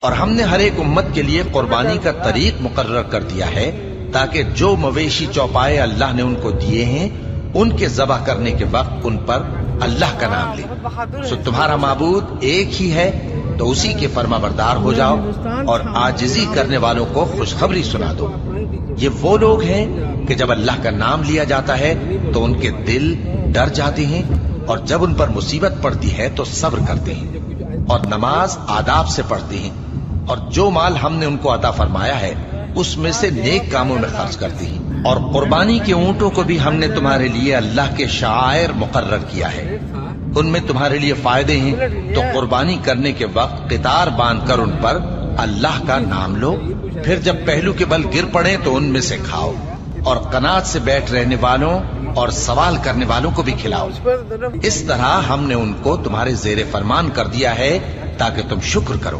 اور ہم نے ہر ایک امت کے لیے قربانی کا طریق مقرر کر دیا ہے تاکہ جو مویشی چوپائے اللہ نے ان کو دیے ہیں ان کے ذبح کرنے کے وقت ان پر اللہ کا نام لے۔ سو تمہارا معبود ایک ہی ہے تو اسی کے فرما بردار ہو جاؤ اور عاجزی کرنے والوں کو خوشخبری سنا دو۔ یہ وہ لوگ ہیں کہ جب اللہ کا نام لیا جاتا ہے تو ان کے دل ڈر جاتے ہیں اور جب ان پر مصیبت پڑتی ہے تو صبر کرتے ہیں اور نماز آداب سے پڑھتے ہیں اور جو مال ہم نے ان کو عطا فرمایا ہے اس میں سے نیک کاموں میں خرچ کرتے ہیں۔ اور قربانی کے اونٹوں کو بھی ہم نے تمہارے لیے اللہ کے شعائر مقرر کیا ہے، ان میں تمہارے لیے فائدے ہیں، تو قربانی کرنے کے وقت قطار باندھ کر ان پر اللہ کا نام لو، پھر جب پہلو کے بل گر پڑے تو ان میں سے کھاؤ اور قناعت سے بیٹھ رہنے والوں اور سوال کرنے والوں کو بھی کھلاؤ۔ اس طرح ہم نے ان کو تمہارے زیر فرمان کر دیا ہے تاکہ تم شکر کرو۔